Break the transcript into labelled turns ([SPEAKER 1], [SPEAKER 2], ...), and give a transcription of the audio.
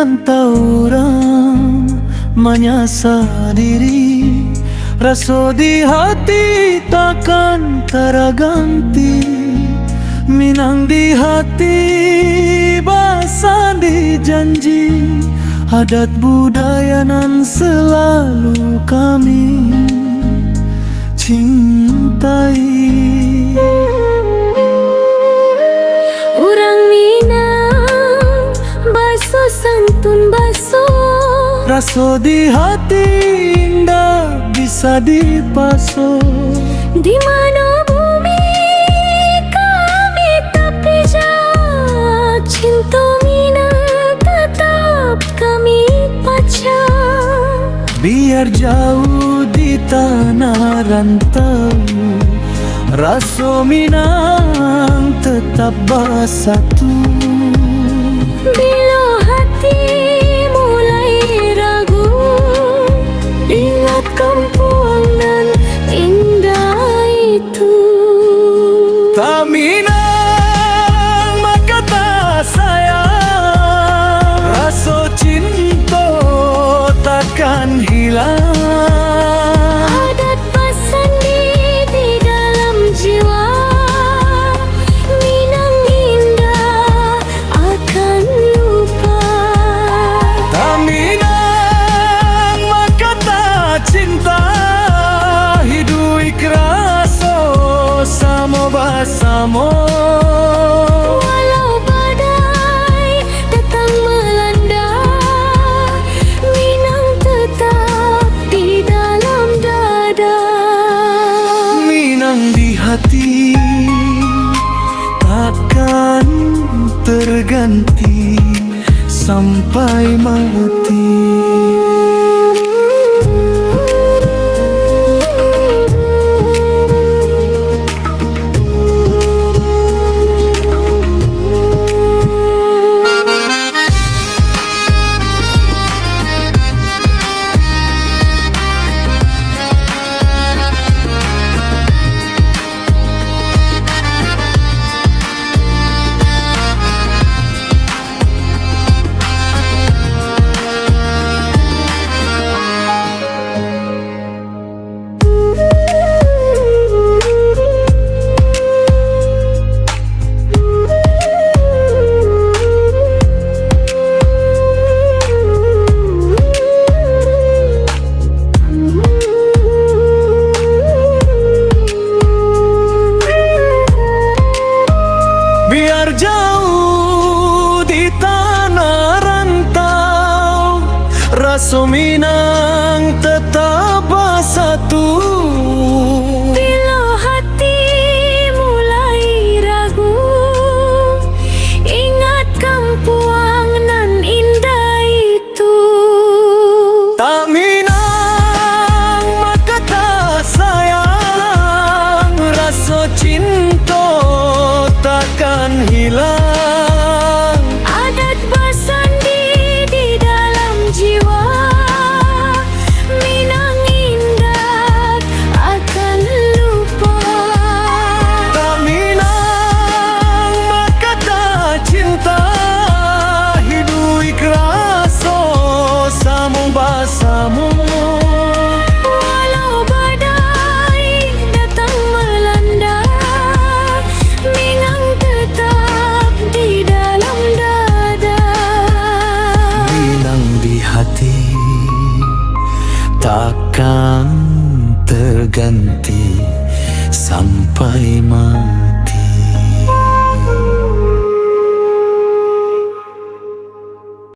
[SPEAKER 1] Rantau orang menyasar diri, rasa di hati takkan terganti. Minang di hati, bahasa di janji, adat budaya nan selalu kami cintai.
[SPEAKER 2] Urang Minang, baso santun baso,
[SPEAKER 1] rasa di hati indah bisa dipaso.
[SPEAKER 2] di mana bumi kami tak pijak, cinta Minang tetap kami pacak.
[SPEAKER 1] Biar jauh di tanah rantau, rasa Minang tetap bersatu.
[SPEAKER 2] Bila hati mulai ragu, ingat kampung nan indah itu.
[SPEAKER 1] Tak Minang maka tak sayang, rasa cinta takkan hilang.
[SPEAKER 2] Adat pasandi di dalam jiwa, Minang indah akan lupa.
[SPEAKER 1] Tak Minang maka tak cinta, hidup ikhlas sama bersama.
[SPEAKER 2] Walau badai datang melanda, Minang tetap di dalam dada.
[SPEAKER 1] Minang di hati takkan terganti sampai mati. Biar jauh di tanah rantau, rasa Minang tetap bersatu.
[SPEAKER 2] Bila hati mulai ragu, ingat kampung nan indah itu.
[SPEAKER 1] Tak Minang maka tak sayang, rasa cinta takkan hilang.
[SPEAKER 2] Adat bersandi di dalam jiwa, Minang indah akan lupa.
[SPEAKER 1] Tak Minang maka tak cinta, hidup ikhlas sama bersama.
[SPEAKER 2] Walau badai datang melanda, Minang tetap di dalam dada.
[SPEAKER 1] Minang di hati takkan terganti sampai mati.